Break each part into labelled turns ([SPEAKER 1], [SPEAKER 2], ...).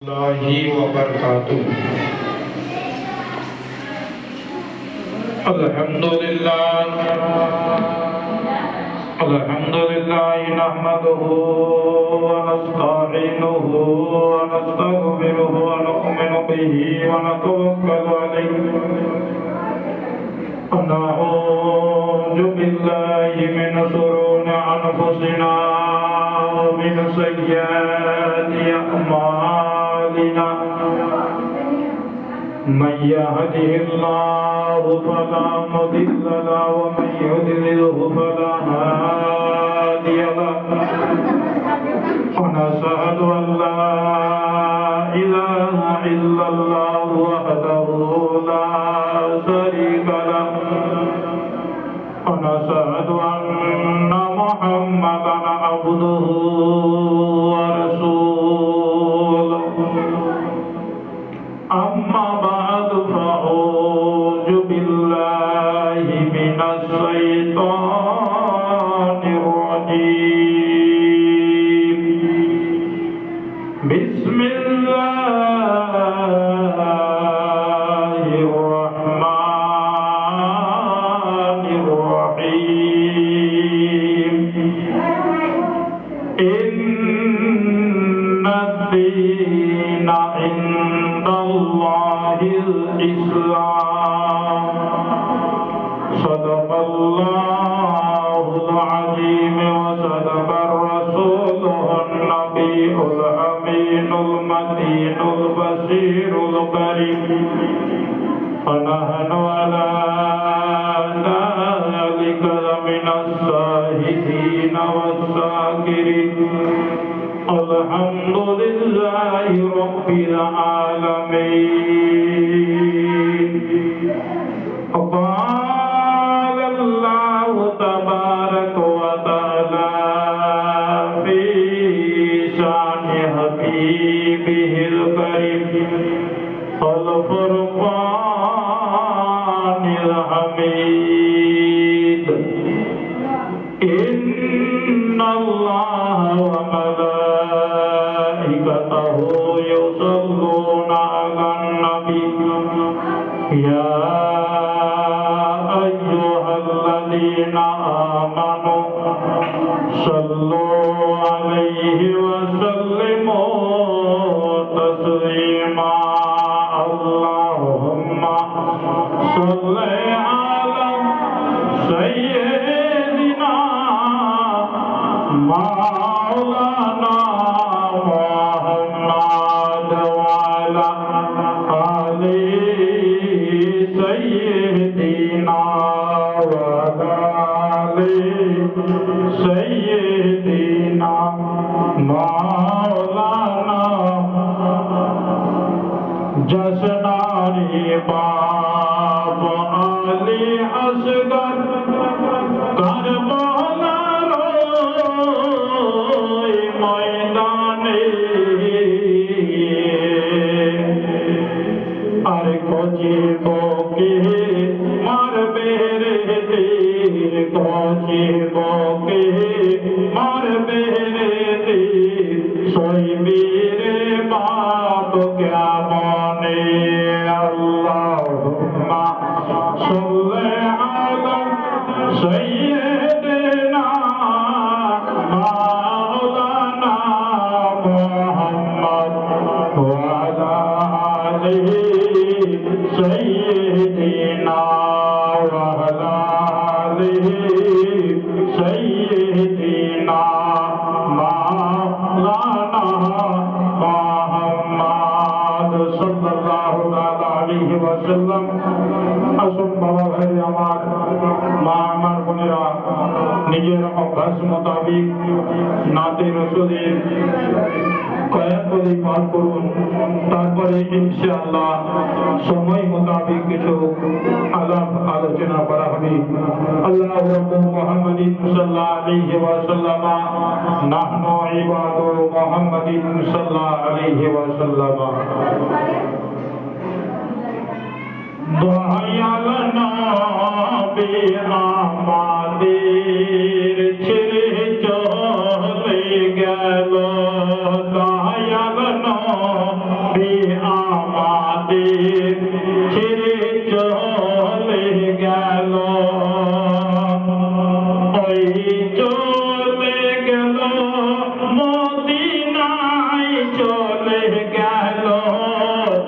[SPEAKER 1] الله وبركاته. الحمد لله نحمده ونستعينه ونستغفره ونؤمن به ونتوكل عليه ونعوذ بالله من شرور أنفسنا ومن سيئات أعمالنا من يهده الله فلا مضل له ومن يضلله فلا هادي له ونشهد أن لا إله إلا الله وحده لا شريك له ونشهد أن محمدا عبده ورسوله أما بعد فأعوذ بالله من الشيطان الرجيم بسم الله الرحمن الرحيم إن الدين عند الله الإسلام صدق الله العظيم وصدق الرسول النبي الأمين المتين البشير الكريم ونحن على ذلك من الشاهدين والشاكرين الحمد لله رب العالمين. قال الله تبارك وتعالى في شأن حبيبه الكريم الفرقان الحميد إن الله وملائكته يصلون على النبي يا أيها الذين آمنوا صلوا عليه وسلموا تسليما اللهم صل على سيدنا مولانا محمد وعلى آل سيدنا وعلى آل سيدنا مولانا जसनारी बाप आली असगर करबला रोय मैदाने अरे कोची बोके मार बेरे तीर कोची बोके मार बेरे तीर सोई मेरे बाप क्या Allahumma salli ala sayyidina maulana Muhammad wa ala alihi sayyidina wa ala alihi sayyidina maulana Muhammad sallallahu alaihi wasallam আসুন বাবা ভাই আমার মা আমার বোনেরা নিজের অভ্যাস মোতাবিক নাতে রসুলের কয়েকটি পাঠ করুন তারপরে ইনশাআল্লাহ সময় মোতাবিক কিছু আলাপ আলোচনা করা হবে আল্লাহ রাব্বুল মুহাম্মাদিন সাল্লাল্লাহু আলাইহি ওয়াসাল্লাম নাহনু ইবাদু মুহাম্মাদিন সাল্লাল্লাহু আলাইহি ওয়াসাল্লাম দয়াল নবী আমাদের ছেড়ে চলে গেল দয়াল নবী নবী আমাদের ছেড়ে চলে গেল, ওই চলে গেল মদিনায় চলে গেল,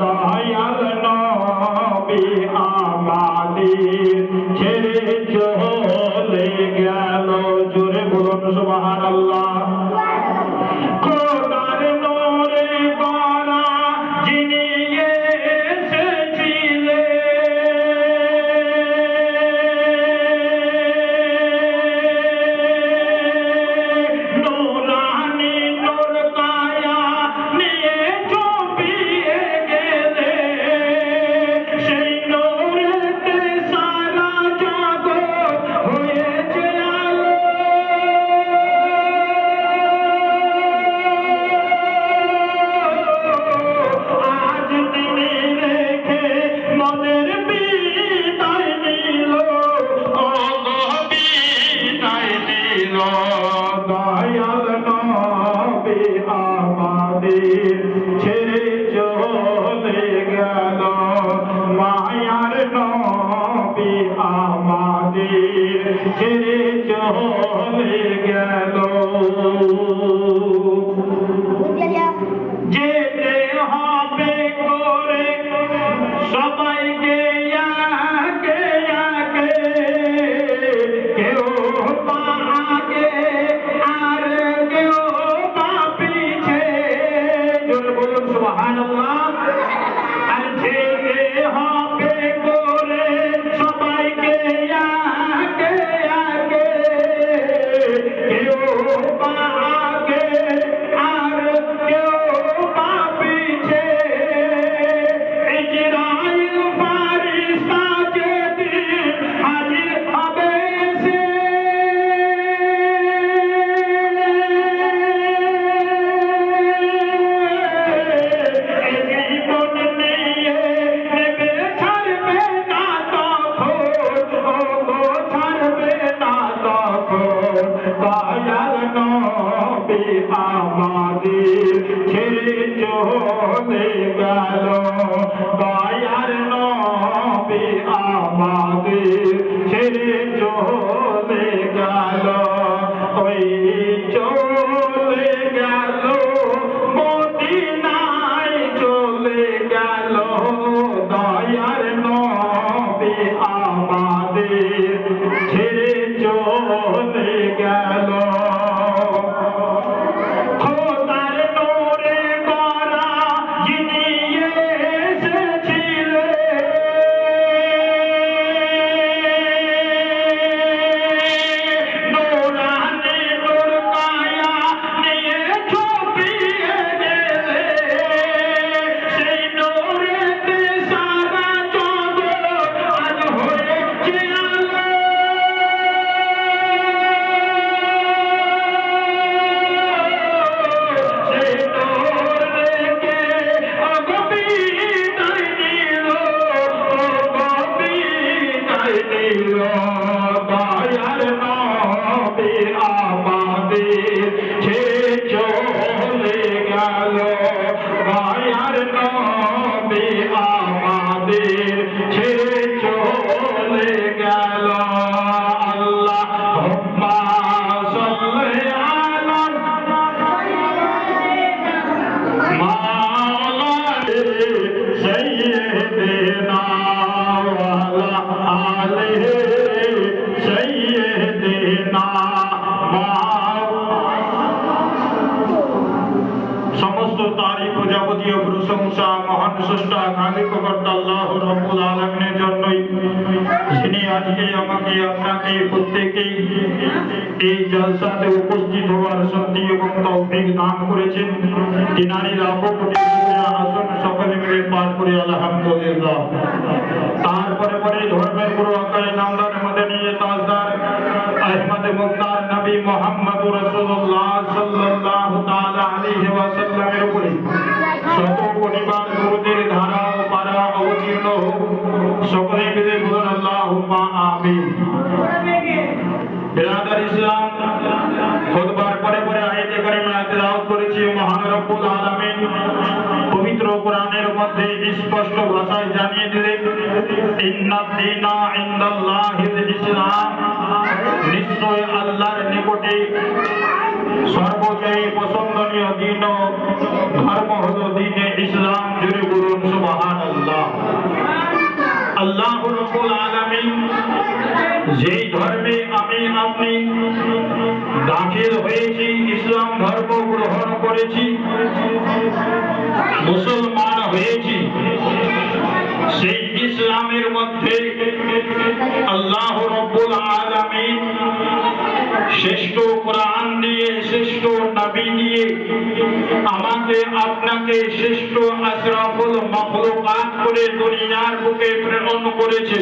[SPEAKER 1] দয়াল নবী আমাদের ছেড়ে চলে গেল। জোরে বলুন সুবহানাল্লাহ। খোদার নূরে ভরা যিনি এসেছিলেন, নূরানি নূর কায়া নিয়ে চুপিয়ে গেলে, সেই নূরেতে সারা জগৎ হয়েছে আলো। আজ তিনি রেখে মনের বিদায় নিল, ও বিদায় নিল, দয়াল নবী আমাদের ছেড়ে চলে গেল, মায়ার নবী আমাদের ছেড়ে চলে গেল। যেতে হবে করে সবাইকে একে একে, কেউ পা আগে আর কেউ পা পিছে। জোরে বলুন সুবহানাল্লাহ। আর যেতে হবে করে সবাইকে একে একে, কেউ পা আগে আর কেউ পা পিছে। ইজরাইল ফারিস্তা যেদিন হাজির হবে এসে, জীবন নিয়ে নেবে ছাড়বে না তখন, ও গো ছাড়বে না তখন, দয়াল নবী আমাদের ছেড়ে চলে গেল, দয়াল নবী আমাদের ছেড়ে চলে গেল, ওই চলে গেল মদিনায় চলে গেল, দয়াল নবী আমাদের ছেড়ে চলে গেল। খোদার নূরে ভরা যিনি এসেছিলেন, নূরানি নূর কায়া নিয়ে চুপিয়ে গেলে, সেই নূরেতে সারা জগৎ আজ হয়েছে আলো। সেই নূর রেখে ওগো বিদায় নিল, ওগো বিদায় নিল, দয়াল নবী আমাদের ছেড়ে চলে গেল, দয়াল নবী আমাদের ছেড়ে চলে গেল। আল্লাহুম্মা সাল্লি আলা মাওলানা সাইয়্যিদিনা ওয়া আলা আলিহি সাইয়্যিদিনা। সমস্ত তারিফ ও যাবতীয় প্রশংসা মহান স্রষ্টা খালিক ও কর্তা আল্লাহ রাব্বুল আলামিনের জন্যই, যিনি আজকে আমাকে আপনাকে প্রত্যেকেই এই জলসাতে উপস্থিত হওয়ার শক্তি এবং তৌফিক দান করেছেন। তিনারই লাখো কোটি শুকরিয়া আসুন সকলে মিলে পাঠ করি আলহামদুলিল্লাহ। তারপরে পরে ধর্মের গুরু আকাই নামদার মদনী তাজদার আহমদ মুখতার নবী মুহাম্মদুর রাসূলুল্লাহ সাল্লাল্লাহু তাআলা আলাইহি ওয়াসাল্লামের উপরে শত পরিবার গুরুদের ধারা ও পারা অবতীর্ণ হোক। সকলে মিলে বলুন আল্লাহুম্মা আমিন। বিরাদার ইসলাম, খুতবার পরে পরে আয়াতে কারিমা তেলাওয়াত করেছি। মহান রব্বুল আলামিন পবিত্র কোরআন মধ্যে স্পষ্ট ভাষায় জানিয়ে দিলেন, ইন্নাদ দীনা ইনদাল্লাহিল ইসলাম, নিশ্চয় আল্লাহর নিকটে সর্বচেয়ে পছন্দনীয় দিন ও ধর্ম হলো দ্বীনে ইসলাম। জুড়ে বলুন সুবহানাল্লাহ। আল্লাহ রাব্বুল আলামিন যেই ধর্মে আমি আপনি দাখিল হয়েছি, ইসলাম ধর্ম গ্রহণ করেছি, মুসলমান হয়েছি, সেই ইসলামের মধ্যে আল্লাহ রাব্বুল আলামিন শ্রেষ্ঠ কোরআন দিয়ে, শ্রেষ্ঠ নবী দিয়ে আমাকে আপনাকে শ্রেষ্ঠ আশরাফুল মাখলুকাত করে দুনিয়ার বুকে প্রেরণ করেছে।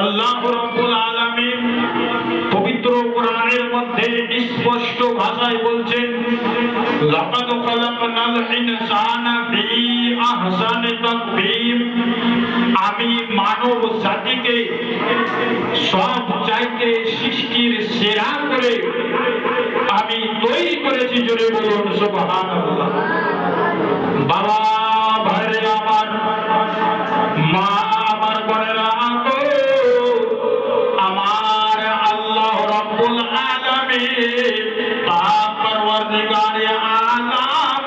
[SPEAKER 1] আল্লাহ রাব্বুল আলামিন পবিত্র কোরআনের মধ্যে স্পষ্ট ভাষায় বলছেন, লাকাদ খালাকনাল ইনসানা ফি আহসানি তাকবীম, আমি মানব জাতিকে সব চাইতে সৃষ্টির সেরা করে আমি তৈরি করেছি। জোরে বলুন সুবহানাল্লাহ। বাবা ভাইরে আমার, মা আমার, বোনেরা গো, আমার আল্লাহ রাব্বুল আলামিন পাক পরওয়ারদিগারে আলাম,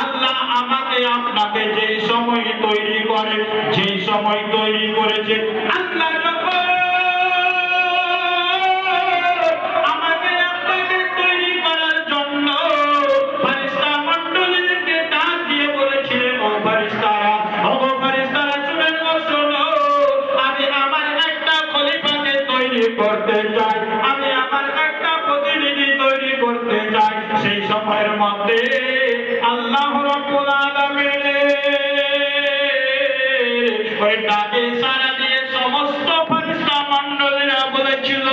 [SPEAKER 1] আল্লাহ আমাকে আপনাকে যেই সময় তৈরি করে, যেই সময় তৈরি করেছে, আল্লাহ যখন আমাকে আপনাকে তৈরি করার জন্য ফেরেশতা মণ্ডলীকে ডাক দিয়ে বলেছিলেন, ও ফেরেশতারা, ও ফেরেশতারা, শুনেন ও শোনো, আমি আমার একটা খলিফাকে তৈরি করতে চাই, আমি আমার একটা প্রতিনিধি তৈরি করতে চাই। সেই সময়ের মধ্যে আল্লাহ রাব্বুল আলামিন ওই ডাকে সাড়া দিয়ে সমস্ত ফেরেশতা মণ্ডলীরা বলেছিল,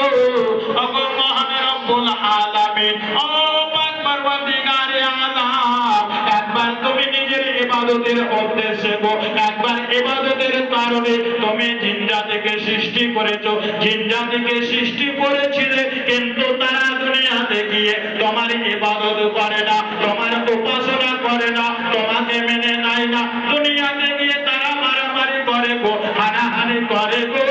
[SPEAKER 1] ওগো মহান রব্বুল আলামিন, ও পাক পরওয়ারদিগারে আলাম, একবার তুমি নিজের ইবাদতের উদ্দেশ্যে গো, একবার ইবাদতের কারণে তুমি জিন জাতিকে সৃষ্টি করেছো, জিন জাতিকে সৃষ্টি করেছিলে, কিন্তু তারা দুনিয়াতে গিয়ে তোমার ইবাদত করে না, তোমার উপাসনা করে না, তোমাকে মেনে নেয় না, দুনিয়াতে গিয়ে তারা মারামারি করে গো, হানাহানি করে গো,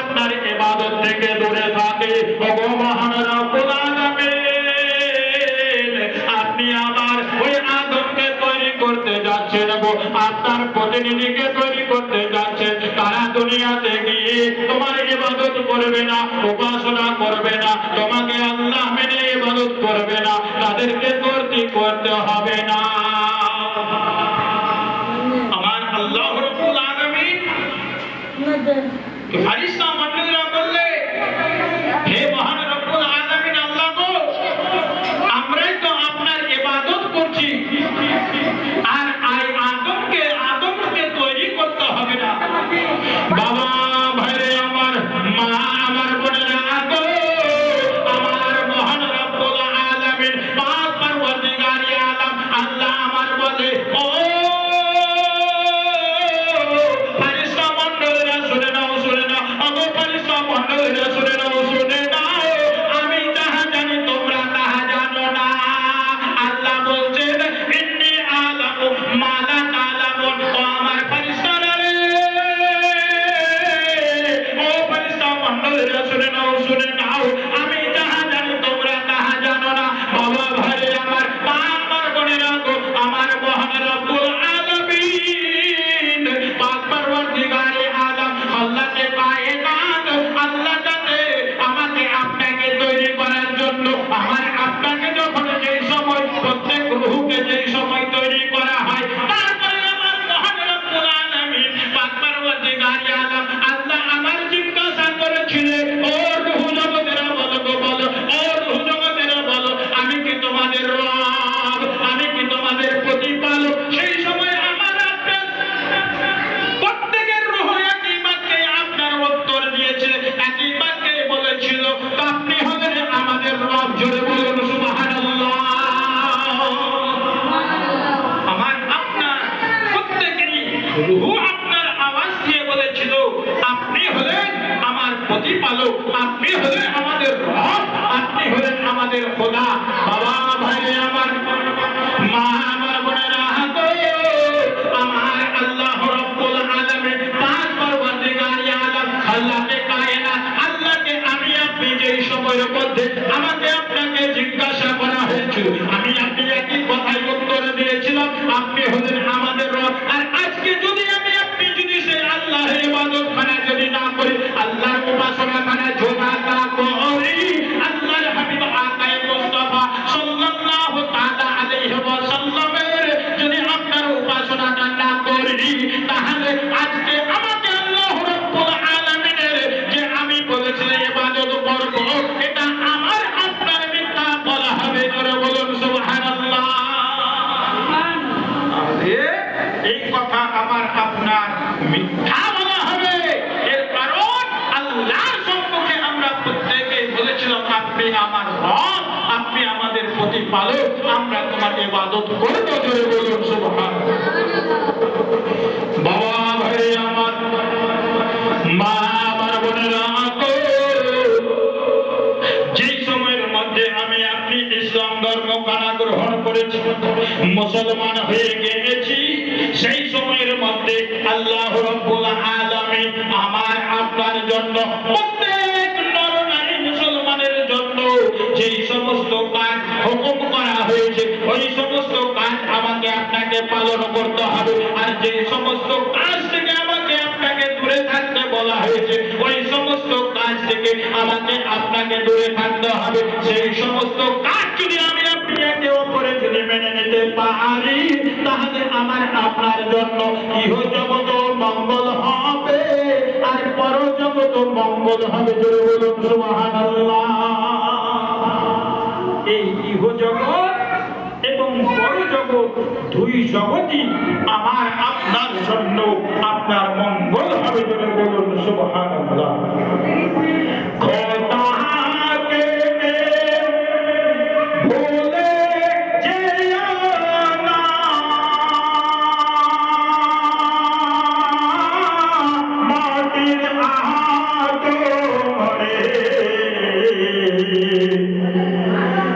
[SPEAKER 1] আপনার ইবাদত থেকে দূরে থাকে। ওগো মহান রব্বুল আলামিন, আপনি আমার ওই আদমকে তৈরি করতে যাচ্ছেন গো, আপনার প্রতিনিধিকে তৈরি করতে যাচ্ছেন, তারা দুনিয়াতে গিয়ে তোমার ইবাদত করবে না, উপাসনা করবে না, তোমাকে আল্লাহ মেনে ইবাদত করবে না, তাদেরকে করতে হবে না। আমার আল্লাহ রাব্বুল আলামিন ফেরেশতা মণ্ডলীরা বললে, হে মহান রব্বুল আলামিন, আল্লাহ গো, আমরাই তো আপনার ইবাদত করছি, আর আদমকে তৈরি করতে হবে না। বাবা ভাইরে আমার, মা আমার, বোনেরা গো, আমার মহান রব্বুল আলামিন পাক পরওয়ারদিগারে আলাম আল্লাহ আমার বলে, ও ফেরেশতা মণ্ডলীরা শুনে নাও, শুনে নাও, ও ফেরেশতা মণ্ডলীরা শুনে নাও, শুনে নাও, আমি তাহা জানি তোমরা তাহা জানো না। আল্লাহ বলছেন, ইন্নী আলামু মা লা তা'লামুন, ও আমার ফেরেশতারা রে, ও ফেরেশতা মণ্ডলীরা শুনে নাও, শুনে নাও, আমি তাহা জানি তোমরা তাহা জানো না। বাবা ভাইরে আমার, মা আমার, বোনেরা গো, আমার মহান রব্বুল আলামিন পাক পরওয়ারদিগারে আলাম আল্লাহকে কায়নাত, আল্লাহ যাতে আমাকে আপনাকে তৈরি করার জন্য, আমার আপনাকে যখন যেই সময় প্রত্যেক রূহকে যেই সময় তৈরি করা হয়, তারপরে আমার মহান রব্বুল আলামিন পাক পরওয়ারদিগারে আলাম আল্লাহ আমার জিজ্ঞাসা করেছিলেন, ও রূহ জগতেরা বলো গো, বলো, ও রূহ জগতেরা বলো, আমি কি তোমাদের রব, আমি কি তোমাদের প্রতিপালক? সেই সময় আমার আপনার প্রত্যেকের রূহ একই বাক্যে আপনার উত্তর দিয়েছে, একই বাক্যে বলেছিল, আপনি হলেন আমাদের রব। জোরে বলুন সুবহানাল্লাহ। আমার আপনার প্রত্যেকেরই রূহ আপনার আওয়াজ দিয়ে বলেছিল, আপনি হলেন আমার প্রতিপালক, আপনি হলেন আমাদের রব, আপনি হলেন আমাদের খোদা। বাবা ভাইরে আমার, মা আমার, বোনেরা গো, আমার আল্লাহকে কায়নাত, আল্লাহকে আমি আপনি যেই সময়ের মধ্যে আমাকে আপনাকে জিজ্ঞাসা করা হয়েছিল, আমি আপনি একই কথাই উত্তর দিয়েছিলাম, আপনি হলেন আমাদের রব। আর আজকে যদি আমি আপনি যদি সেই আল্লাহর ইবাদত খানা যদি না করি, আল্লাহর উপাসনা খানা জোড়া না করি, আল্লাহর হাবিব আকায়ে মুস্তাফা সাল্লাল্লাহু তাআলা আলাইহি ওয়াসাল্লামের যদি আপনার উপাসনাটা না করি, তাহলে আজকে আমাকে আল্লাহ রাব্বুল আলামিনের যে আমি বলেছিলাম ইবাদত করব, এটা আমার আপনার মিথ্যা বলা হবে। জোরে বলুন সুবহানাল্লাহ। এই কথা আমার আপনার মিথ্যা বলা হবে। এর কারণ আল্লাহর সম্মুখে আমরা প্রত্যেকে বলেছিলাম আপনি আমার রব, আপনি আমাদের প্রতিপালক, আমরা তোমার ইবাদত করব। জোরে বলুন সুবহানাল্লাহ। বাবা ভাই আমার, মা আমার বোনেরা, যেই সময়ের মধ্যে আমি আপনি ইসলাম ধর্ম কানা গ্রহণ করেছি, মুসলমান হয়ে গিয়েছি, সেই সময়ের মধ্যে আল্লাহ রাব্বুল আলামিন আমার আপনার জন্য, প্রত্যেক নরনারী মুসলমানের জন্য যেই সমস্ত কাজ হুকুম করা হয়েছে, ওই সমস্ত কাজ আমাকে আপনাকে পালন করতে হবে। আর যে সমস্ত কাজ থেকে আমাকে আপনাকে দূরে থাকতে বলা হয়েছে, ওই সমস্ত কাজ থেকে আমাকে আপনাকে দূরে থাকতে হবে। সেই সমস্ত কাজ যদি আমি আপনি একে অপরে যদি মেনে নিতে পারি, তাহলে আমার আপনার জন্য ইহ জগত মঙ্গল হবে আর পর জগত মঙ্গল হবে। জোরে বলুন সুবহানাল্লাহ। এই ইহ জগৎ এবং পর জগৎ, দুই জগৎই আমার আপনার জন্য আপনার মঙ্গল হবে। জোরে বলুন সুবহানাল্লাহ। খোদাকে ভুলে যেও না, মাটির আদরে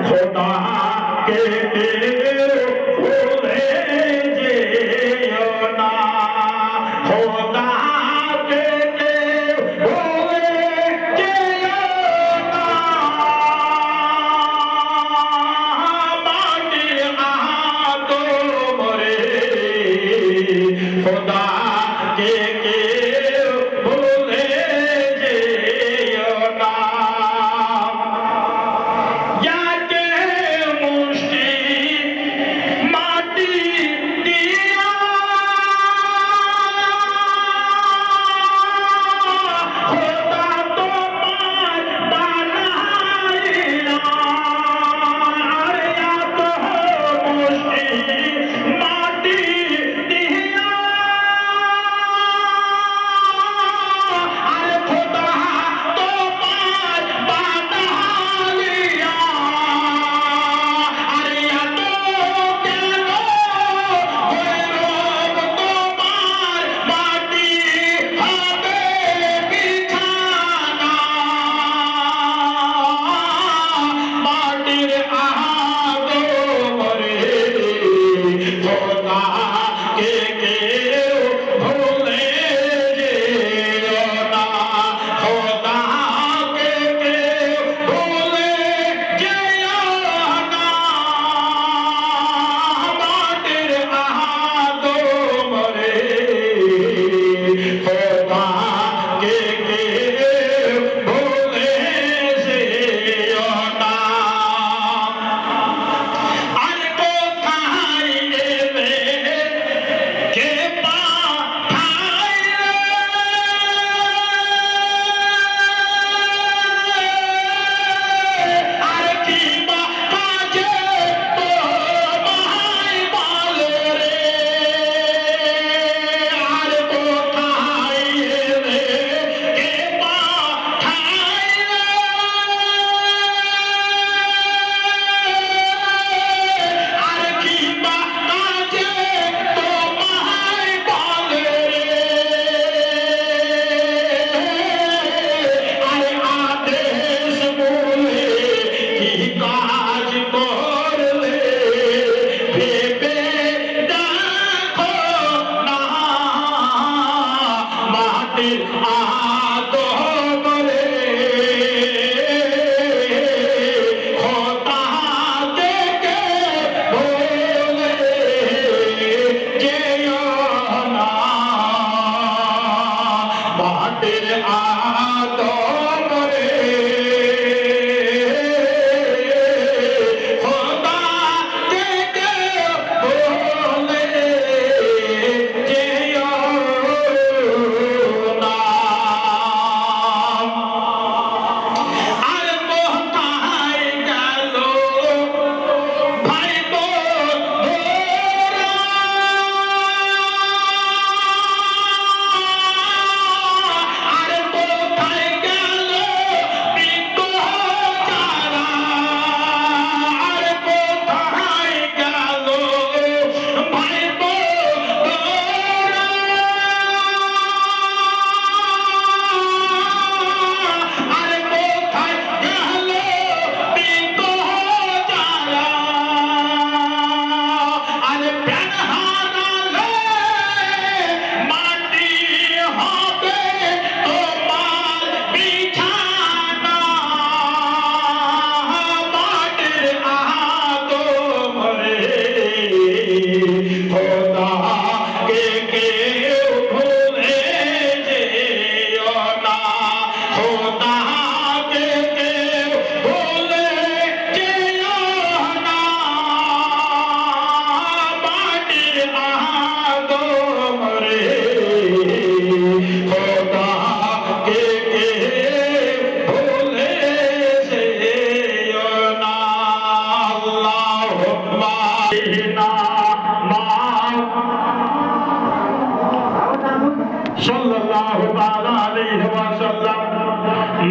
[SPEAKER 1] খোদাকে ভুলে যেও না, খোদাকে ভুলে যেও না, মাটির আদরে খোদাকে ভুলে যেও না। যাকে মুষ্টি মাটি দিয়া খোদা তোমার বানাইয়া, আরে এত মুষ্টি মাটি দিয়া, আরে খোদা তোমার বানাইয়া, আরে এত কেন হইল তোমার মাটি হবে বিছানা, মাটির আদরে খোদাকে ভুলে যেও না, খোদাকে ভুলে যেও না, মাটির আদরে খোদাকে ভুলে যেও না। আর কোথায় এলে কে পাঠাইলে, আর কি বা কাজে তোমায় বলে রে, আর কোথায় এলে কে পাঠাইলে, আর কি বা কাজে তোমায় বলে রে, আরে আদেশ বলে কি কাজ করলে, ভেবে দেখো না, মাটির আদরে সাল্লাল্লাহু তাআলা আলাইহি ওয়াসাল্লাম।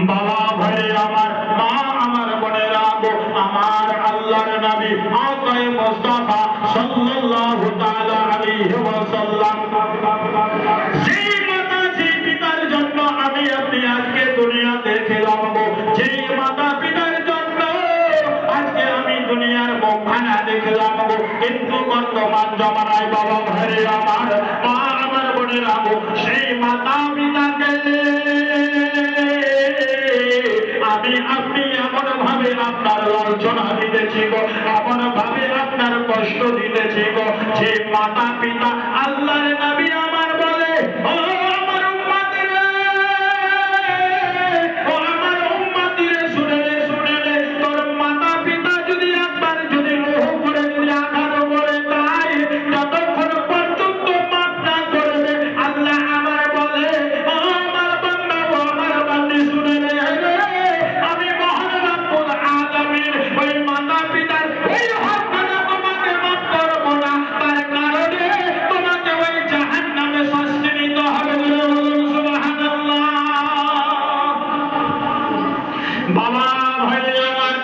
[SPEAKER 1] বাবা ভাই আমার, মা আমার, বোনেরা গো, আমার আল্লাহর নবী আকায়ে মুস্তাফা সাল্লাল্লাহু তাআলা আলাইহি ওয়াসাল্লাম যেই মাতা যেই পিতার জন্য আমি আপনি আজকে দুনিয়াতে খেলাম গো, যেই মাতা পিতার জন্য আজকে আমি দুনিয়ার মুখখানা দেখলাম গো, কিন্তু বর্তমান জমানায় বাবা ভাই আমার, মা আমার, বোনেরা গো, সেই মাতা পিতাকে আমি আপনি এমন ভাবে আপনার লাঞ্ছনা দিতেছি গো, এমন ভাবে আপনার কষ্ট দিতেছি গো, যে মাতা পিতা আল্লাহর নবী আমার বলে, ও আমার উম্মতিরা, ও আমার উম্মতিরা, শুনে নে, শুনে নে, তোর মাতা পিতা যদি একবার যদি লোহ করে যদি আঘাত করে তাই যতক্ষণ পর্যন্ত মাফ না করবে আল্লাহ আমার বলে, ও আমার বান্দা, ও আমার বান্দি, শুনে নে, আমি মহান রব্বুল আলামিন ওই মাতা পিতার ওই হকটা তোমাকে মাফ করব না, তার কারণে তোমাকে ওই জাহান্নামে শাস্তি নিতে হবে। সুবহানাল্লাহ। বাবা ভাই আমার,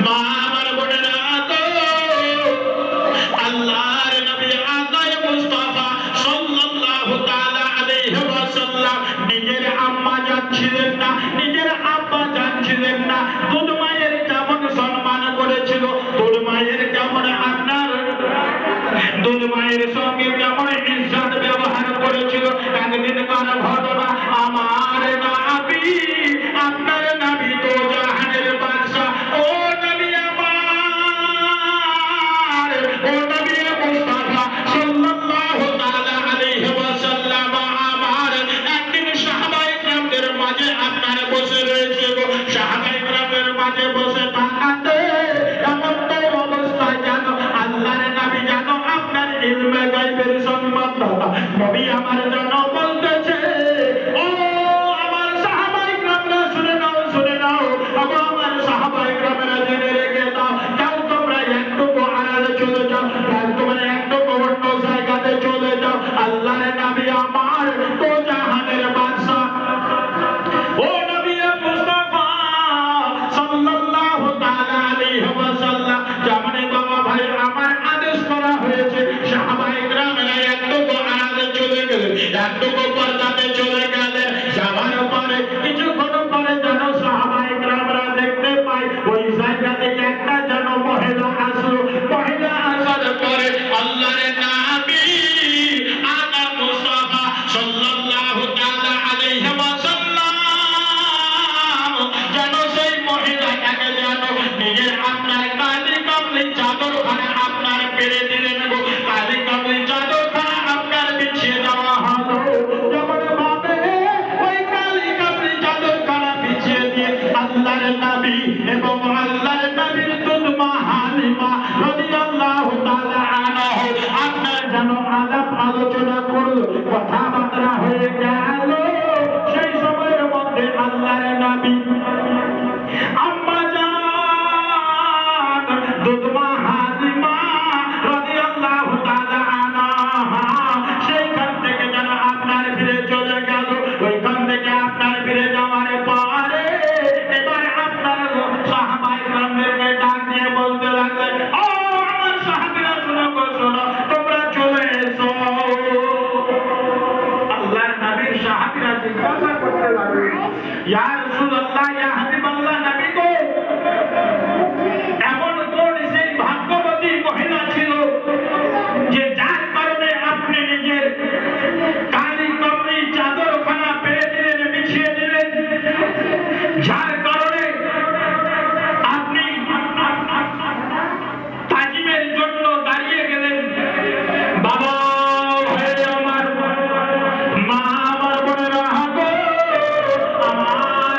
[SPEAKER 1] মা আমার, বোনেরা গো, আল্লাহর নবী আকায়ে মুস্তাফা সাল্লাল্লাহু তাআলা আলাইহি ওয়াসাল্লাম নিজের আম্মা জান ছিলেন না, নিজের আব্বা জান ছিলেন না, দুধ মায়ের কেমন সম্মান করেছিল, দুধ মায়ের কেমন আপনার দুধ মায়ের সঙ্গে কেমন ইজ্জত ব্যবহার করেছিল। একদিনকার ঘটনা, আমার নবী, আপনার নবী তো জাহানের বাদশা, ও নবী আমার, ও নবী মুস্তাফা সাল্লাল্লাহু তাআলা আলাইহি ওয়াসাল্লাম আমার, একদিন সাহাবায়ে কেরামদের মাঝে আপনার বসে রয়েছে গো, সাহাবায়ে কেরামদের মাঝে বসে থাকাতে এমন তো অবস্থা জানো আল্লাহর নবী জানো আপনার ইলমে গায়বের সংবাদদাতা নবী আমার জানো বলতেছে, ও আমার সাহাবায়ে কেরামরা শুনে নাও, শুনে নাও, আমার সাহাবায়ে কেরামরা জেনে রেখে দাও, যাও তোমরা একটু আড়ালে চলে যাও, তোমরা একটু অন্য জায়গাতে চলে যাও, আল্লাহর নবী আমার তো জাহানের বাদশা, ও নবী মুস্তাফা সাল্লাল্লাহু তাআলা আলাইহি ওয়াসাল্লাম যেমন বাবা ভাই আমার আদেশ করা হয়েছে, সাহাবায়ে কেরামরা একটু আড়ালে চলে গেলেন, একটু পর্দাতে চলে গেলেন, যাওয়ার পরে কিছুক্ষণ পরে যেন সাহাবায়ে কেরামরা দেখতে পায় ওই জায়গাতে একটা যেন মহিলা আসলো, মহিলা আসার পরে আল্লাহর নবী আকা মুস্তাফা সাল্লাল্লাহু তাআলা আলাইহি ওয়াসাল্লাম যেন সেই মহিলাটাকে যেন নিজের আপনার কালি কামলি চাদরখানা আপনার পেরে দিলেন গো, কালি কামলি চাদরখানা আপনার বিছিয়ে দেওয়া হলো, যেমন ভাবে ওই কালি কামলি চাদরখানা বিছিয়ে দিয়ে আল্লাহর নবী এবং আল্লাহর নবীর দুধ মা হালিমা রাদিয়াল্লাহু তাআলা আনহা আপনার যেন আলাপ আলোচনা করলো, কথাবার্তা হয়ে গেল, সেই সময়ের মধ্যে আল্লাহর নবী আম্মা জান দুধ মা হালিমা রাদিয়াল্লাহু তাআলা আনহা সেইখান থেকে যেন আপনার ফিরে চলে গেল, ওইখান থেকে আপনার ফিরে যাওয়ার পরে এবার আপনার সাহাবায়ে কেরামদেরকে ডাক দিয়ে বলতে লাগলেন, ও আমার সাহাবীরা শুনো গো, শোনো, তোমরা চলে এসো। আল্লাহর নবীর সাহাবীরা জিজ্ঞাসা করতে লাগলেন, ইয়া রাসূলুল্লাহ, ইয়া হাবিবাল্লাহ, নবী গো, এমন কোন সেই ভাগ্যবতী মহিলা ছিল যে যার কারণে আপনি নিজের কালি কামলি চাদরখানা পেরে দিলেন, বিছিয়ে দিলেন, যার কারণে আপনি তাজিমের জন্য দাঁড়িয়ে গেলেন। বাবা ভাই আমার, মা আমার, বোনেরা গো, আমার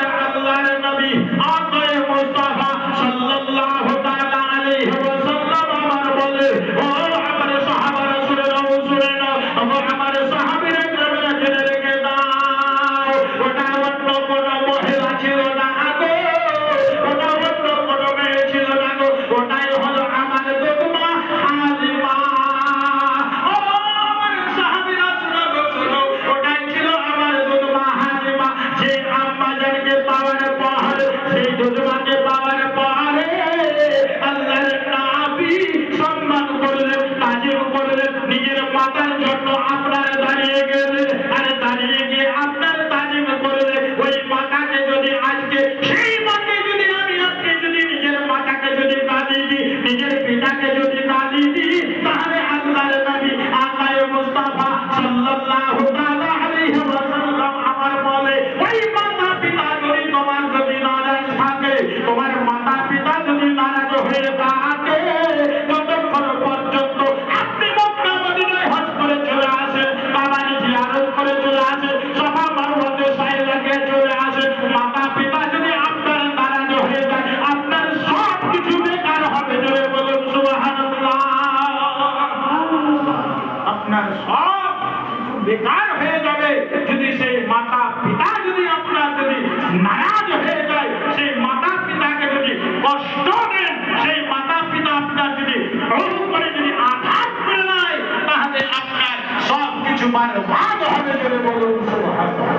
[SPEAKER 1] বেকার হয়ে যাবে। যদি সেই মাতা পিতা যদি আপনার যদি নারাজ হয়ে যায়, সেই মাতা পিতাকে যদি কষ্ট দেন, সেই মাতা পিতা আপনার যদি বহু করে যদি আঘাত করে নেয়, তাহলে আপনার সব কিছু বরবাদ হবে বলে বলুন সুবহানাল্লাহ।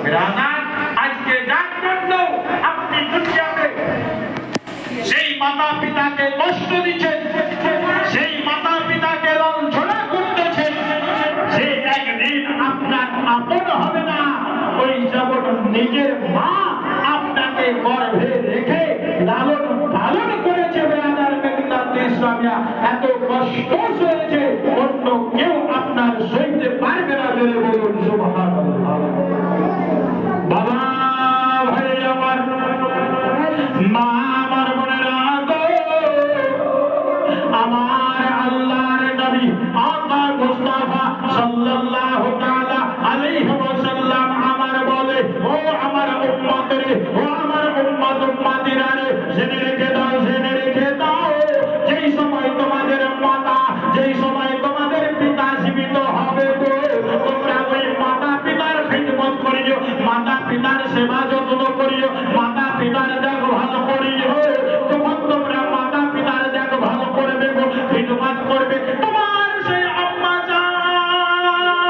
[SPEAKER 1] ব্রাদার, আজকে যার জন্য আপনি দুনিয়াতে সেই মাতা পিতাকে কষ্ট দিচ্ছেন, সেই মাতা পিতাকে লাঞ্ছনা করতেছেন, সে একদিন আপনার আপন হবে না। ওই যেমন নিজের মা আপনাকে গর্ভে রেখে লালন পালন করেছে, ব্রাদার মিল্লাতে ইসলামিয়া এত কষ্ট সয়েছে, অন্য কেউ আপনার সইতে পারবে না বলে বলুন সুবহানাল্লাহ। বাবা ভাই আমার, মা আমার বোনেরা গো, আমার আল্লাহর নবী আকা মুস্তাফা সাল্লাল্লাহু তাআলা আলাইহি ওয়াসাল্লাম আমার বলে, ও আমার উম্মত রে, ও আমার উম্মতিরা রে, জেনে রেখে দাও, জেনে রেখে দাও, যেই সময় তোমাদের মাতা, যেই সময় তোমাদের পিতা জীবিত হবে গো, তোমরা ওই মাতা পিতার খিদমত করিও, মাতা পিতার সেবা যত্ন করিও, মাতা পিতার দেখভাল করিও। তখন তোমরা মাতা পিতার দেখভাল করবে গো, খিদমত করবে, তোমার সেই আম্মা জান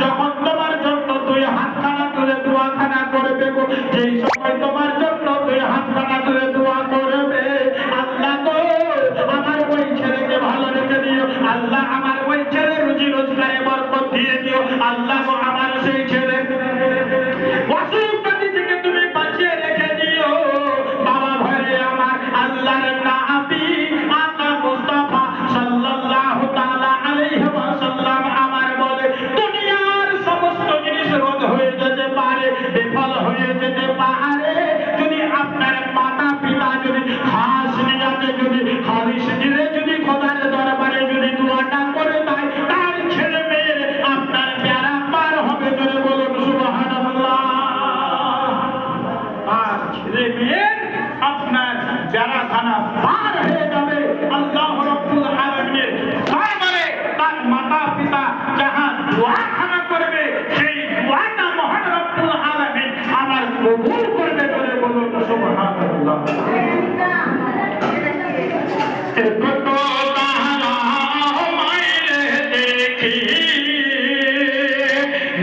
[SPEAKER 1] যখন তোমার জন্য দুই হাতখানা তুলে দোয়াখানা করবে গো, যেই সময় তোমার জন্য দুই হাতখানা তুলে দোয়া করবে, আল্লাহ গো আমার ওই ছেলেকে ভালো রেখে দিও, আল্লাহ আমার ওই ছেলে রুজি রোজগারে বরকত দিয়ে দিও, আল্লাহ গো আমার সেই ছেলে অসুখপাতি থেকে তুমি বাঁচিয়ে রেখে দিও। বাবা ভাই আমার, আল্লাহর নবী আকা মুস্তাফা সাল্লাল্লাহু তাআলা আলাইহি ওয়াসাল্লাম আমার বলে, দুনিয়ার সমস্ত জিনিস রোধ হয়ে যেতে পারে, বিফল হয়ে যেতে পারে, যদি আপনার মাতা পিতা যদি খাস নিয়াতে যদি খালিশ দিলে যদি খোদার দরবারে যদি দোয়াটা করে দেয়, তার ছেলে মেয়ে আপনার প্যারা পার হবে বলে বলুন সুবহানাল্লাহ। আর ছেলে মেয়ে আপনার প্যারাখানা পার হয়ে যাবে। আল্লাহ রাব্বুল আলামিনের দরবারে তার মাতা পিতা যাহা দোয়াখানা করবে, সেই দোয়াটা মহান রব্বুল আলামিন আমার কবুল করবে বলে বলুন সুবহানাল্লাহ। একতো তাহারা মাইরে দেখি,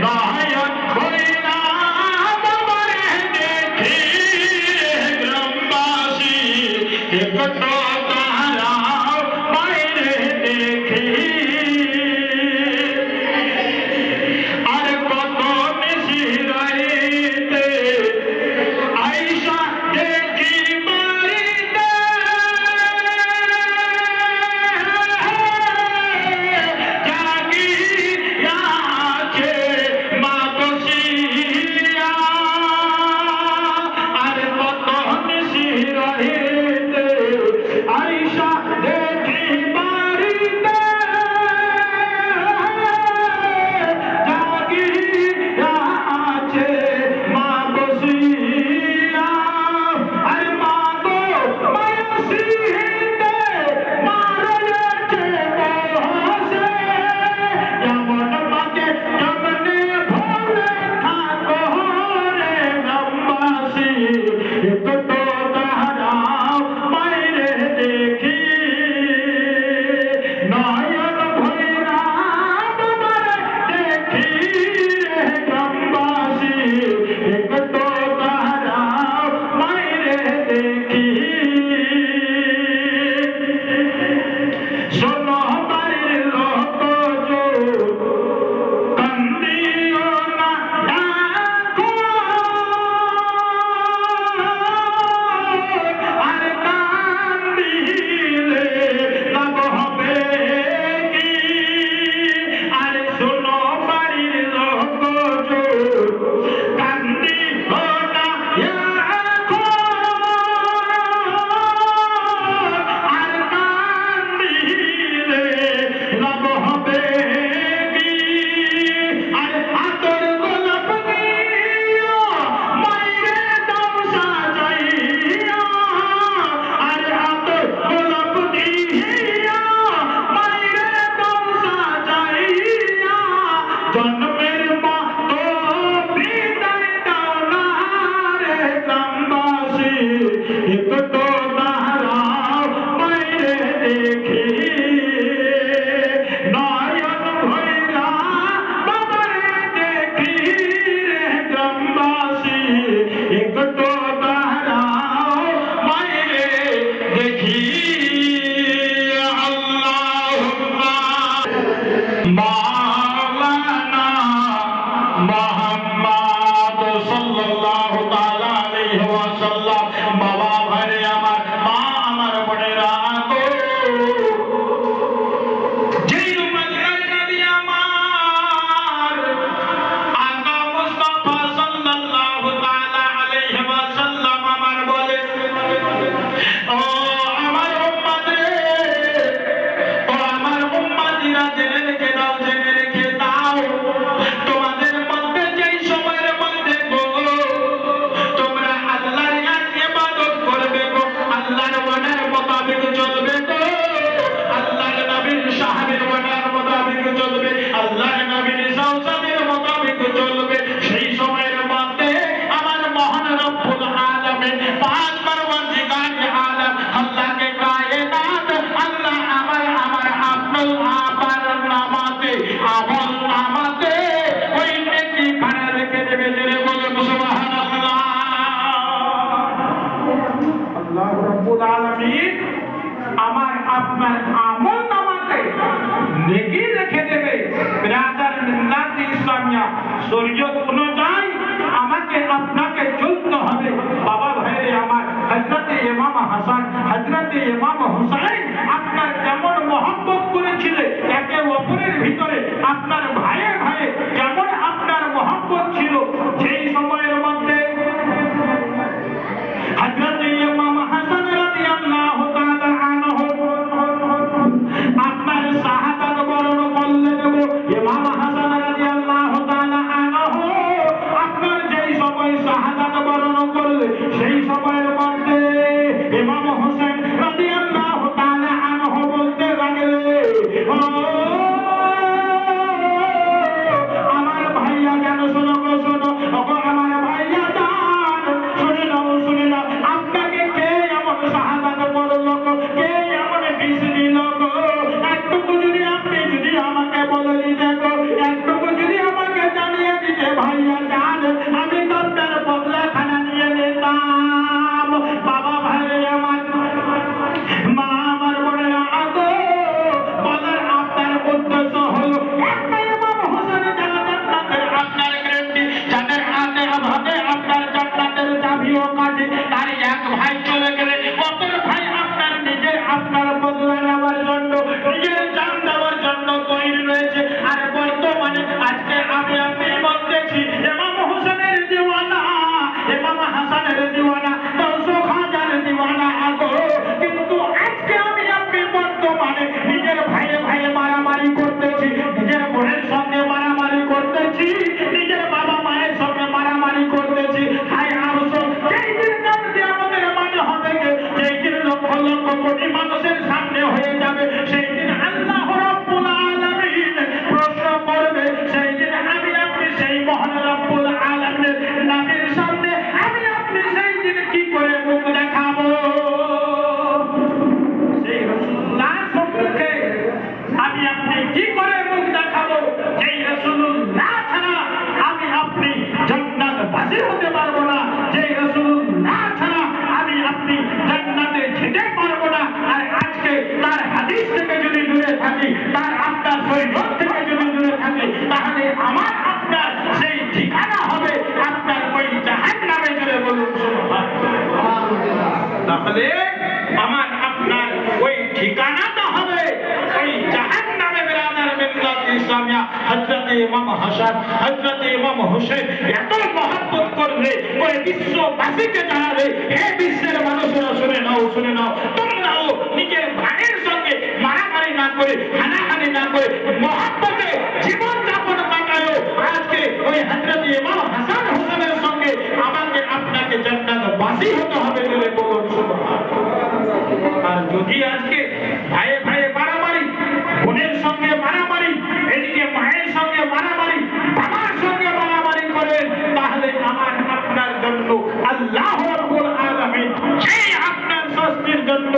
[SPEAKER 1] নায়ক হইলা বাবারে দেখি, গ্রামবাসী একতো তাহারা মাইরে দেখি, আর কত নিশিরাইতে আইসা দেখি বাড়িতে, জাগিয়া আপনার আমল নামাতে নেকি রেখে দেবে। ব্রাদার মিল্লাত ইসলামিয়া শরীয়ত অনুযায়ী আমাকে আপনাকে চলতে হবে। বাবা ভাইরে আমার, হযরত ইমাম হাসান, হযরত ইমাম হুসাইন আপনার কেমন মহব্বত করেছিলেন, একে অপরের ভিতরে আপনার ভাইয়ে ভাইয়ে কেমন আপনার মহব্বত ছিল। সেই সময়ের মধ্যে হযরত ইমাম হাসান রাদিয়াল্লাহু তাআলা আনহু আপনার শাহাদাত বরণ করলেন। ইমাম হাসান রাদিয়াল্লাহু তাআলা আনহু আপনার যেই সময় শাহাদাত বরণ করলেন, সেই সময়ের মধ্যে ইমাম হোসেন রাদিয়াল্লাহু তাআলা আনহু বলতে লাগলেন, ও আমার ভাইয়া জান, শোনো গো শোনো, ও আমার ভাইয়া জান, শুনে নাও, আপনাকে কে এমন শাহাদাত করলো গো, কে এমন বিষ দিল গো, একটুকু যদি আপনি যদি আমাকে বলে দিতে গো, একটুকু যদি আমাকে জানিয়ে দিতে ভাইয়া জান, আমি তো আপনার বদলাখানা নিয়ে নিতাম। বাবা ভাইরে আমার, মা আমার বোনেরা আগো, বলার আপনার উদ্দেশ্য হলো একটা ইমাম হোসেন যারা জান্নাতের আপনার গ্যারান্টি, যাদের হাতে ভাগে আপনার জান্নাতের চাবিও কাটে, তার এক ভাই চলে গেলে অপর ভাই আপনার নিজের আপনার বদলা নেওয়ার জন্য, নিজের জান দেওয়ার জন্য তৈরি রয়েছে। আর বর্তমানে আজকে আমি আপনি বলতেছি ইমাম হোসেনের দিওয়ানা, ইমাম হাসানের দিওয়ানা, দর্শক হাজার দিওয়ানা আগো, কিন্তু আজকে আমি আপনি বর্তমানে নিজের ভাইয়ে ভাইয়ে মারামারি করতেছি, নিজের বোনের সঙ্গে মারামারি করতেছি, নিজের বাবা মায়ের সঙ্গে মারামারি করতেছি। হায় আফসোস, যেই দিন কালকে আমাদের মানে হবে গে, যেই দিন লক্ষ লক্ষ কোটি মানুষের সামনে হয়ে যাবে, সেই দিন আল্লাহ রাব্বুল আলামিন প্রশ্ন করবে। সেই দিন আমি আপনি সেই মহান রাব্বুল আলামিনের নবীর সামনে আমি আপনি সেই দিন কি করে মুখ দেখাবো? সেই রাসূলুল্লাহ সম্পর্কে আমি আপনি কি করে মুখ দেখাবো? যেই রাসূলুল্লাহ ছাড়া আমি আপনি জান্নাতবাসী হতে পারবো না, যেই রাসূলুল্লাহ ছাড়া আমি আপনি জান্নাতে যেতে পারবো না। আর আজকে তার হাদিস থেকে যদি দূরে থাকি, তার আপনার শরীয়ত থেকে যদি দূরে থাকি, তাহলে আমার আপনার সেই ঠিকানা হবে আপনার ওই জাহান্নামে। জোরে বলুন সুবহানাল্লাহ। তাহলে আমার আপনার ওই ঠিকানাটা হবে ওই জাহান্নামে। ব্রাদার মিল্লাত ইসলামিয়া হযরত ইমাম হাসান, হযরত ইমাম হোসেন এত মহব্বত করলে ওই বিশ্ববাসীকে জানালে, হে বিশ্বের মানুষেরা শুনে নাও, তোমরাও নিজের ভাইয়ের সঙ্গে মারামারি না করে, হানাহানি না করে মহব্বতে জীবন যাপন কাটালো। আজকে ওই হযরত ইমাম হাসান হোসেনের সঙ্গে আমাকে আপনাকে জান্নাতবাসী হতে হবে। বলে বলুন সুবহানাল্লাহ। আর যদি আজকে ভাইয়ে ভাইয়ে মারামারি, বোনের সঙ্গে মারামারি, এদিকে মায়ের সঙ্গে মারামারি, বাবার সঙ্গে মারামারি করেন, তাহলে আমার আপনার জন্য আল্লাহ রাব্বুল আলামিন সেই আপনার শাস্তির জন্য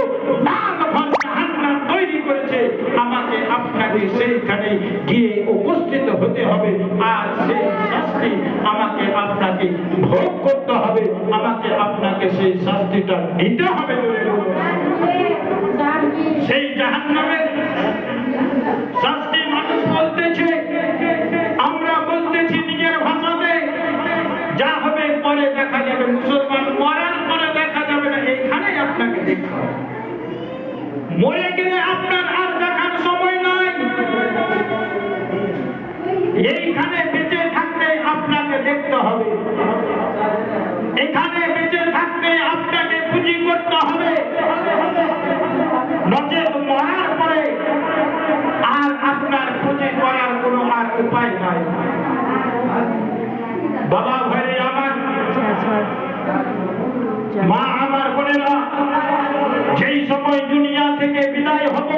[SPEAKER 1] লাল ভর জাহান্নাম তৈরি করেছে। আমাকে আপনাকে সেইখানে গিয়ে উপস্থিত হতে হবে। আর সেই শাস্তি আমাকে আপনাকে ভোগ করতে হবে, আমাকে আপনাকে সেই শাস্তিটা নিতে হবে। সেই জাহান্নামের শাস্তি মানুষ বলতেছে, আমরা বলতেছি নিজের ভাষাতে, যা হবে পরে দেখা যাবে, মুসলমান মরার পরে দেখা যাবে না, এইখানেই আপনাকে দেখতে হবে। মরে গেলে আপনার আর দেখার সময় নাই, এইখানে বেঁচে থাকতে আপনাকে দেখতে হবে, এখানে বেঁচে থাকতে আপনাকে পুঁজি করতে হবে, নচেত মরার পরে আর আপনার পুঁজি করার কোনো আর উপায় নাই। বাবা ভাইরে আমার, মা আমার বোনেরা, যেই সময় দুনিয়া থেকে বিদায় হব,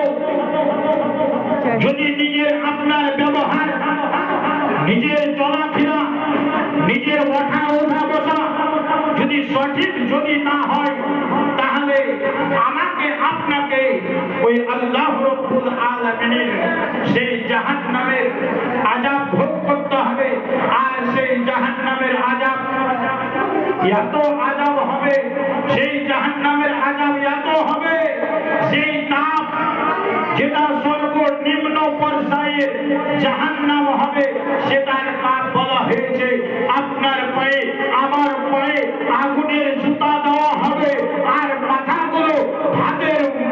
[SPEAKER 1] যদি নিজের আপনার ব্যবহার, নিজের চলাফেরা, নিজের ওঠা বসা যদি সঠিক যদি না হয়, তাহলে আমাকে আপনাকে ওই আল্লাহ রাব্বুল আলামিনের সেই জাহান্নামের আযাব ভোগ করতে হবে। আর সেই জাহান্নামের আযাব এত আযাব হবে হবে, সেই জাহান্নামের আযাব এত হবে, সেই তাপ যেটা সর্বনিম্ন পর্যায়ের জাহান্নাম হবে, সেটার তাপ বলা হয়েছে আপনার পায়ে আমার পায়ে আগুনের জুতা দেওয়া হবে, আর মাথাগুলো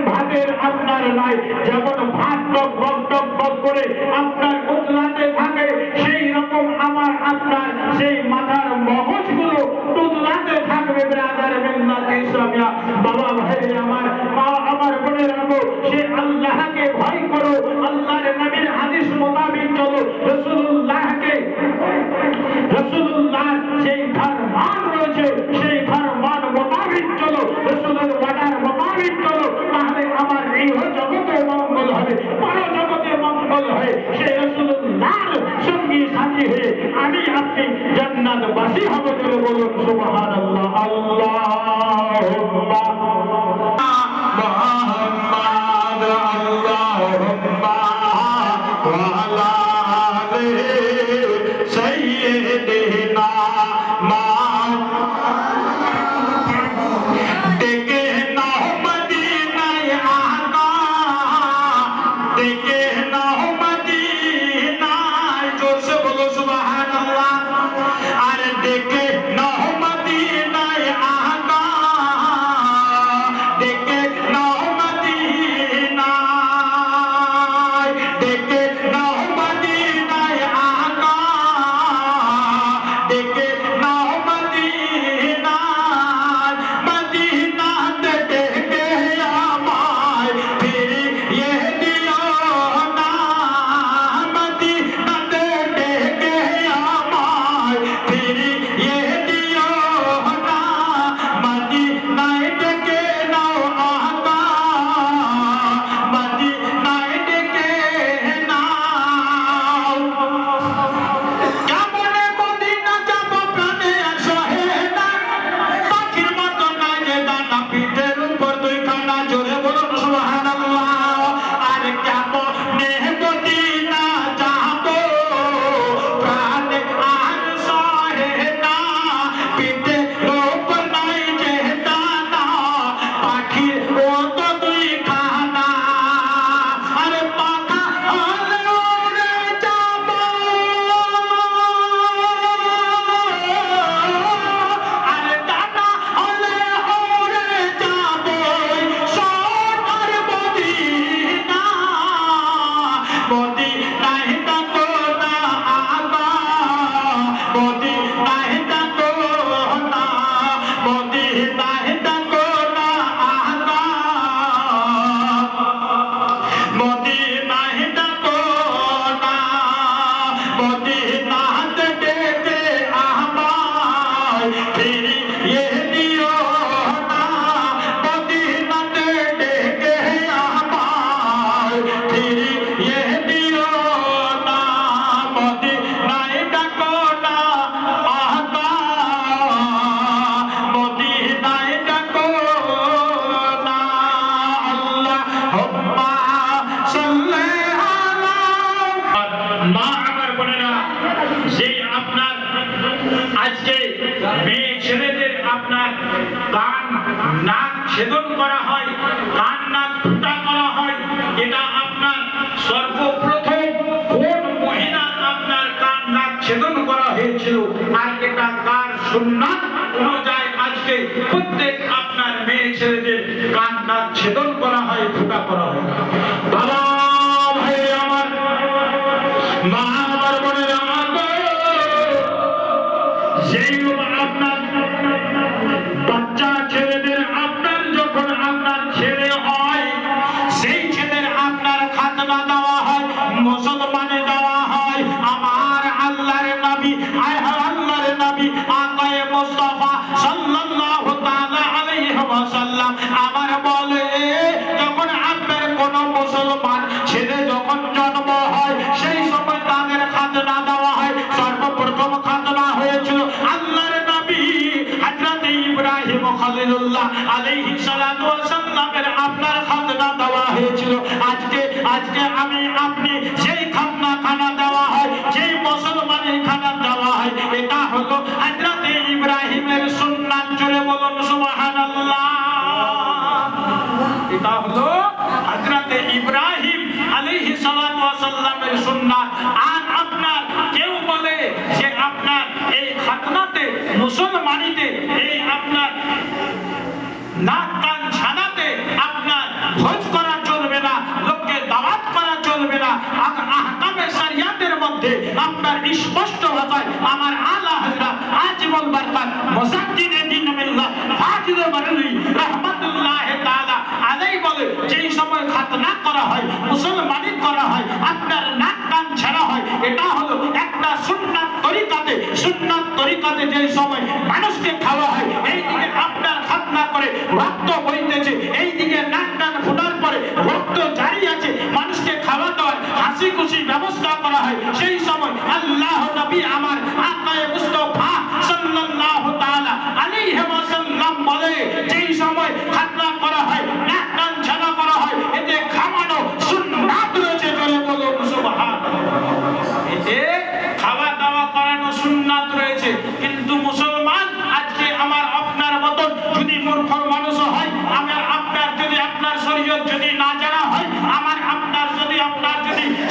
[SPEAKER 1] ভাতের আপনার নয়, যেমন ভাত টক বক টক বক করে আপনার উতলাতে থাকে, সেই রকম আমার আপনার সেই মাথার মগজগুলো উতলাতে থাকবে। ব্রাদার মিল্লাত ইসলামিয়া, বাবা ভাই আমার, মা আমার বোনের আবু, সে আল্লাহকে ভয় করো, আল্লাহর নবীর হাদিস মোতাবেক চলো, রাসূলুল্লাহ সেই ফরমান রয়েছে, সেই ফরমান মোতাবেক চলো, রাসূলের ওয়াদার মোতাবেক চলো, তাহলে আমার ইহ জগতে মঙ্গল হবে, পর জগতে মঙ্গল হয়। সেই রাসূলুল্লাহর সঙ্গী সাথী হয়ে আমি আপনি জান্নাতবাসী হব। বলে বলুন সুবহানাল্লাহ। আল্লাহুম্মা মুহাম্মাদ আল্লাহুম্মা ওয়া আলা আলি সাইয়্যিদিনা ছেদন করা হয়, কান নাক ফুটা করা হয়, এটা আপনার সর্বপ্রথম কোন মহিলা আপনার কান নাক ছেদন করা হয়েছিল, আর এটা কার সুন্নাত অনুযায়ী আজকে প্রত্যেক আপনার মেয়ে ছেলেদের কান নাক ছেদন করা হয়, ফুটা করা হয়। বাবা ভাই আমার, মা আমার, বোনের আমার, যেই আপনার বাচ্চা ছেলেদের আপনার যখন আপনার ছেলে হয়, সেই ছেলের আপনার খাতনা দেওয়া হয়, মুসলমানে দেওয়া হয়। আমার আল্লাহর নবী, আল্লাহর নবী আকায়ে মুস্তাফা সাল্লাল্লাহু তাআলা আলাইহি ওয়াসাল্লাম আমার বলে, যখন আপনার কোন মুসলমান ছেলে যখন জন্ম হয়, সেই সময় তাদের খাতনা দেওয়া হয়। সর্বপ্রথম খাতনা হয়েছিল আল্লাহর নবী হযরত ইব্রাহিম খলিলুল্লাহ আলাইহিস সালাতু ওয়াস সালামের আপনার খাতনা দেওয়া হয়েছিল। আজকে আমি আপনি সেই খানা দেওয়া হয়, যেই মুসলমানের খানা দেওয়া হয়, এটা হলো হযরত ইব্রাহিমের সুন্নাত। জোরে বলুন সুবহানাল্লাহ।
[SPEAKER 2] মধ্যে আপনার স্পষ্ট ভাষায় আমার আলা হযরত আজমল বরকত মুজাদ্দিদে দ্বীন মিল্লাত ফাজিল বারলি রাহমাতুল্লাহ তাআলা আলাইহি বলে যেই সময় খাতনা করা হয় মুসলমানি করা হয় আপনার নাক কান ছাড়া হয় এটা হলো একটা সুন্নাত তরিকাতে যেই সময় মানুষকে খাওয়া হয় এইদিকে আপনার খাতনা করে রক্ত বইতেছে এইদিকে নাক কান ফোটার পরে রক্ত জারি আছে মানুষকে খাওয়া দাওয়ার হাসি খুশি ব্যবস্থা করা হয় সেই সময় আল্লাহ নবী আমার আকায়ে মুস্তাফা সাল্লাল্লাহু তাআলা আলাইহি ওয়াসাল্লাম বলে যেই সময় খাতনা করা হয় নাক কান ছাড়া করা হয় এতে খাওয়ানো সুন্নাত রয়েছে বলে বলুন সুবহানাল্লাহ এতে খাওয়া দাওয়া করানো সুন্নাত রয়েছে কিন্তু মুসলমান আজকে আমার আপনার মত যদি মূর্খ মানুষ হয় আমার আপনার যদি আপনার শরীয়ত যদি না জানা হয় আমার আপনার যদি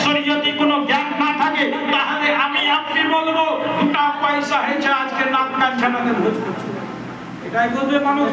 [SPEAKER 2] শরীয়তি কোনো জ্ঞান না থাকে তাহলে আমি আপনি বলবো দুটা পয়সা হয়েছে আজকে নাক কান ছাড়াতে ভোজ করছে এটাই বলবে মানুষ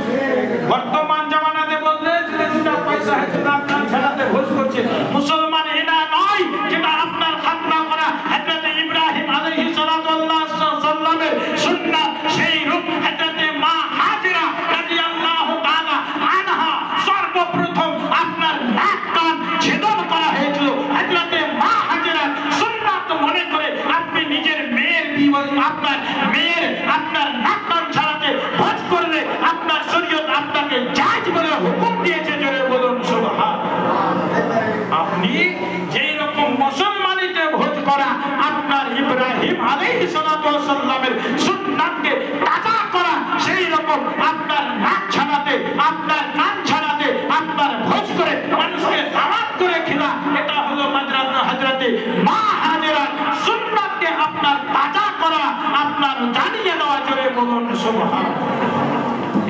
[SPEAKER 2] বর্তমান জামানাতে বললে যে দুটা পয়সা হয়েছে নাক কান ছাড়াতে ভোজ করছে মুসলমান এটা নয় যেটা আপনার খাতনা করা হযরত ইব্রাহিম আলাইহিস সালামের সুন্নাত সেই রূপ হযরত মা হাজেরা রাদিয়াল্লাহু তাআলা আনহা সর্বপ্রথম আপনার নাক কান ছেদন করা হয়েছিল হযরত মা হাজেরা সুন্নাত মনে করে আপনি নিজের মেয়ের জীবন আপনার নাক কান ছাড়াতে ভোজ করলে আপনার শরীয়ত আপনাকে জায়েজ বলে হুকুম দিয়েছে জোরে বলুন সুবহানাল্লাহ আপনি যেই রকম মুসলমানিতে ভোজ করা আপনার ইব্রাহিম আলাইহিস সালামের সুন্নাতকে তাজা করা সেই রকম আপনার নাক ছাড়াতে আপনার কান ছাড়াতে আপনার ভোজ করে মানুষকে দাওয়াত করে খিলা এটা হলো হযরতে মা হাজেরার সুন্নাতকে আপনার তাজা করা আপনার জানিয়ে দেওয়া জোরে বলুন সুবহানাল্লাহ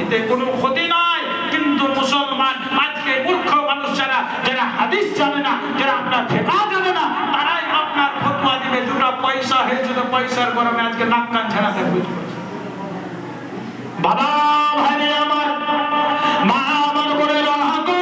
[SPEAKER 2] এতে কোনো ক্ষতি নাই কিন্তু মুসলমান আজকে মূর্খ মানুষ যারা হাদিস জানে না যারা আপনার ফিকহ জানে না তারাই আপনার ফতোয়া দিবে দুটো পয়সা হয়েছে তো পয়সার গরমে আজকে নাক কান ছাড়াতে ভোজ করছে বাবা ভাই আমার মা আমার বলে রাখো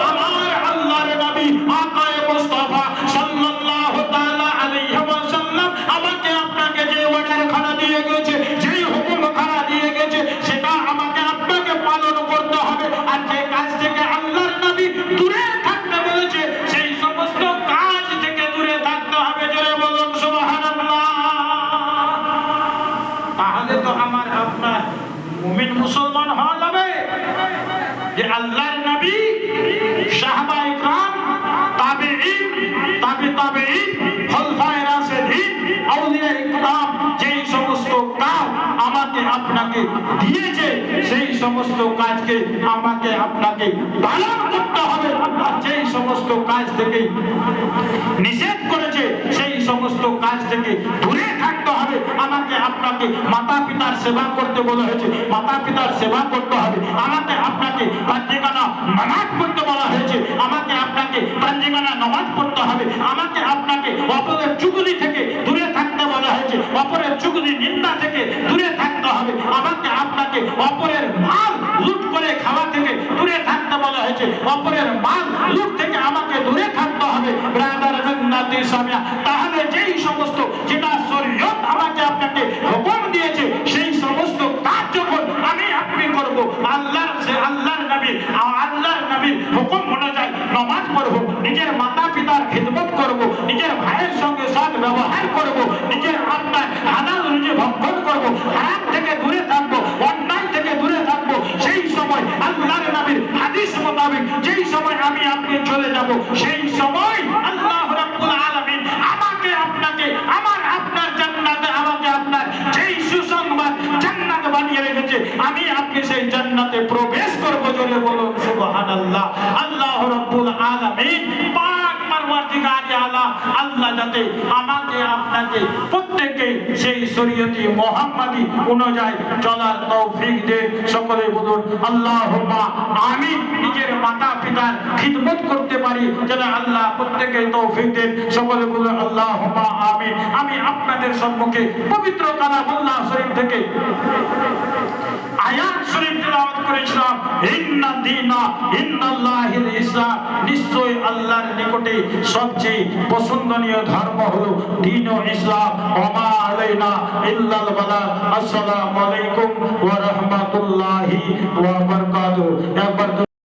[SPEAKER 2] আমার আল্লাহর নবী আকায়ে মুস্তাফা সাল্লাল্লাহু তাআলা আলাইহি ওয়াসাল্লাম আমাকে আপনাকে যে অর্ডার খানা দিয়ে গেছে যেই হুকুম খানা দিয়ে গেছে সেটা আমাকে আপনাকে পালন করতে হবে আর যে কাজ থেকে আল্লাহর নবী দূরে থাকতে বলেছে সেই সমস্ত কাজ থেকে দূরে থাকতে হবে জোরে বলুন সুবহানাল্লাহ তাহলে তো আমার আপনার মুমিন মুসলমান হওয়া যাবে যে আল্লাহর নবী সাহাবায়ে کرام তাবেঈন তাবেঈন খলিফায়ে রাশিদিন আউলিয়ায়ে کرام যেই সমস্ত কাজ আমাকে আপনাকে দিয়েছে সেই সমস্ত কাজকে আমাকে আপনাকে পালন করতে হবে আর যেই সমস্ত কাজ থেকে নিষেধ করেছে সেই সমস্ত কাজ থেকে দূরে থাকতে হবে আমাকে আপনাকে মাতা পিতার সেবা করতে বলা হয়েছে মাতা পিতার সেবা করতে হবে আমাকে আপনাকে পাঁচগানা নামাজ পড়তে বলা হয়েছে আমাকে আপনাকে পাঁচগানা নামাজ পড়তে হবে আমাকে আপনাকে অপরের চুগলি থেকে দূরে থাকতে বলা হয়েছে অপরের চুগলি নিন্দা থেকে দূরে থাকতে হবে আমাকে আপনাকে অপরের মাল লুট করে খাওয়া থেকে দূরে থাকতে বলা হয়েছে অপরের মাল লুট থেকে আমাকে দূরে থাকতে হবে ব্রাদার মিন্নাতি সামিয়া তাহলে যেই সমস্ত যেটা শরীয়ত আমাকে আপনাকে হুকুম দিয়েছে সেই সমস্ত কাজ যখন আমি আপনি করব আল্লাহর নবীর হুকুম অনুযায়ী নামাজ পড়ব নিজের মাতা পিতার খিদমত করব নিজের ভাইয়ের সঙ্গে সৎ ব্যবহার করব নিজের আপনার হালাল রুজি ভক্ষণ করব হারাম থেকে দূরে থাকবো অন্যায় থেকে দূরে থাকবো সেই সময় আল্লাহর নবীর হাদিস মোতাবেক যেই সময় আমি আপনি চলে যাব সেই সময় আল্লাহ রাব্বুল আলামিন আমাকে আপনাকে আমার আপনার জান্নাতে আমাকে আপনার যেই সুসংবাদ জান্নাত বানিয়ে রেখেছে আমি আপনি সেই জান্নাতে প্রবেশ করব জোরে বলুন সুবহানাল্লাহ আল্লাহ রাব্বুল আলামিন পাক পরওয়ারদিগার আলা আল্লাহ যাতে আমাকে আপনাকে প্রত্যেককে সেই শরীয়তি মুহাম্মাদি অনুযায়ী চলার তৌফিক দেন সকলে বলুন আল্লাহুম্মা আমিন নিজের মাতা পিতার খিদমত করতে পারি যেন আল্লাহ প্রত্যেককে তৌফিক দেন সকলে বলুন আল্লাহুম্মা আমিন আমি আপনাদের সম্মুখে পবিত্র কালামুল্লাহ শরীফ থেকে আয়াত শরীফ তেলাওয়াত করেছিলাম ইন্নাল্লাহিল ইসলাম নিশ্চয় আল্লাহর নিকটে সবচেয়ে পছন্দনীয় ধর্ম হলো দ্বীন ও ইসলাম। ওমা আলাইনা ইল্লাল বালাগ। আসসালামু আলাইকুম ওয়া রাহমাতুল্লাহি ওয়া বারাকাতুহু। একবার